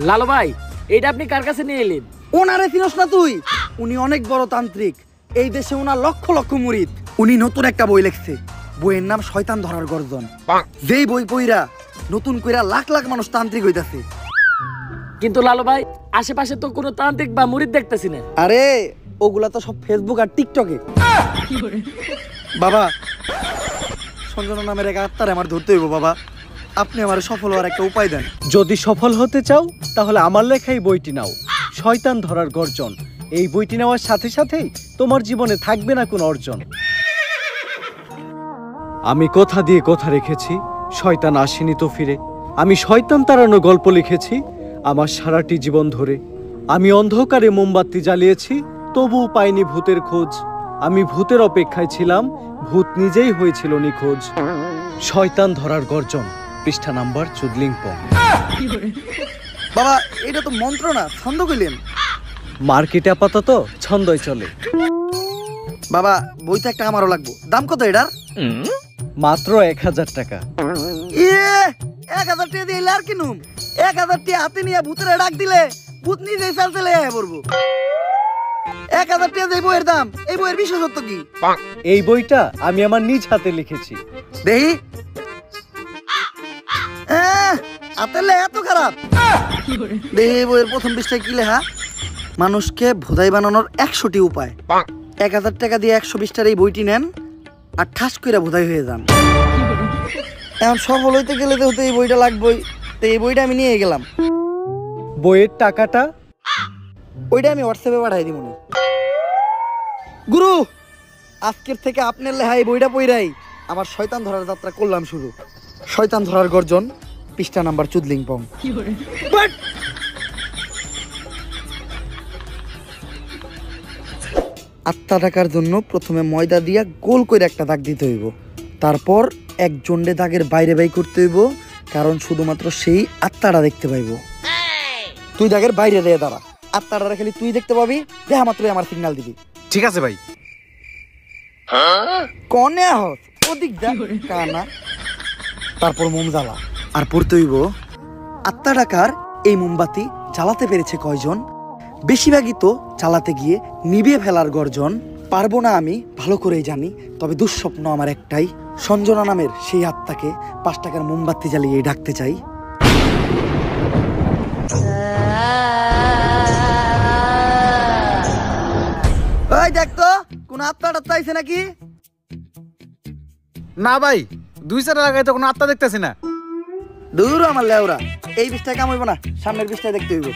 লালু ভাই, এটা আপনি কার কাছে নিয়ে এলেন? ওনারে চিনস না তুই? উনি অনেক বড় তান্ত্রিক। এই দেশে ওনার লক্ষ লক্ষ মুরিদ। উনি নতুন একটা বই লিখছে, বইয়ের নাম শয়তান ধরার গর্জন। যেই বই পইরা নতুন কইরা লাখ লাখ মানুষ তান্ত্রিক হইতাছে। কিন্তু লালু ভাই, আশেপাশে তো কোনো তান্ত্রিক বা মুরিদ দেখতেছি না। আরে ওগুলা তো সব ফেসবুক আর টিকটকে। বাবা, সঞ্জনা নামের এক আত্মারে আমার ধরতে হইব বাবা। আপনি আমার সফল হওয়ার একটা উপায় দেন। যদি সফল হতে চাও তাহলে আমার লেখা এই বইটি নাও, শয়তান ধরার গর্জন। এই বইটি নেওয়ার সাথে সাথেই তোমার জীবনে থাকবে না কোনো অর্জন। আমি কথা দিয়ে কথা রেখেছি, শয়তান আসেনি তো ফিরে। আমি শয়তান তাড়ানো গল্প লিখেছি আমার সারাটি জীবন ধরে। আমি অন্ধকারে মোমবাতি জ্বালিয়েছি, তবুও পাইনি ভূতের খোঁজ। আমি ভূতের অপেক্ষায় ছিলাম, ভূত নিজেই হয়েছিল নিখোঁজ। শয়তান ধরার গর্জন, পৃষ্ঠা নাম্বার চুদলিংপং। বাবা, এটা তো মন্ত্র না, ছন্দ কইলেন। মার্কেটে আপাতত ছন্দই চলে। বাবা, বইটা একটা আমারও লাগবো। দাম কত এটার? মাত্র 1000 টাকা। 1000 টাকা দিয়ে আর কিনুম? 1000 টাকা হাতে নিয়ে ভূতের ডাক দিলে ভূত নিজেই চাল চলে আয় পড়বো। 1000 টাকা দিয়ে বইয়ের দাম, এই বইয়ের বিশেষত্ব কি? এই বইটা আমি আমার নিজ হাতে লিখেছি। দেহি হাতের লেখা এত খারাপ? দেহি বইয়ের প্রথম পৃষ্ঠায় কি লেখা? মানুষকে ভোদাই বানানোর 100টি উপায়। 1000 টাকা দিয়ে 120টার এই বইটি নেন আর ঠাস করে ভোদাই হয়ে যান। এখন সফল হইতে গেলে তো এই বইটা লাগবেই। তো এই বইটা আমি নিয়ে গেলাম। বইয়ের টাকাটা? ওইটা আমি হোয়াটসঅ্যাপে পাঠাই দিব। গুরু, আজকের থেকে আপনার লেখা এই বইটা পইরাই আমার শয়তান ধরার যাত্রা করলাম শুরু। শয়তান ধরার গর্জন, পৃষ্ঠা নাম্বার চুদলিংপং। আত্মা ডাকার জন্য প্রথমে ময়দা দিয়া গোল করে একটা দাগ দিতে হইব। তারপর এক জন্ডে দাগের বাইরে বাই করতে হইব, কারণ শুধুমাত্র সেই আত্মাটা দেখতে পাইব। তুই দাগের বাইরে দিয়ে দাঁড়া, আত্মাটা খালি তুই দেখতে পাবি। দেখা মাত্রই আমার সিগন্যাল দিবি। ঠিক আছে ভাই। কনে হস ওদিক যা কানা। তারপর মোম জ্বালা আর পড়তে হইব, আত্মা ডাকার এই মোমবাতি জ্বালাতে পেরেছে কয়জন? বেশিরভাগই তো জ্বালাতে গিয়ে নিভিয়ে ফেলার গর্জন। পারবো না আমি ভালো করেই জানি, তবে দুঃস্বপ্ন আমার একটাই, সঞ্জনা নামের সেই আত্মাকে 5 টাকার মোমবাতি জ্বালিয়ে ডাকতে চাই। ওই দেখ তো কোন আত্মাটা চাইছে নাকি? না ভাই, 2 লাগাই তো কোনো আত্মা দেখতেছি না। দূর আমার লেওরা, এই বিষটা কাম হইব না, সামনের বিষটা দেখতে হইব।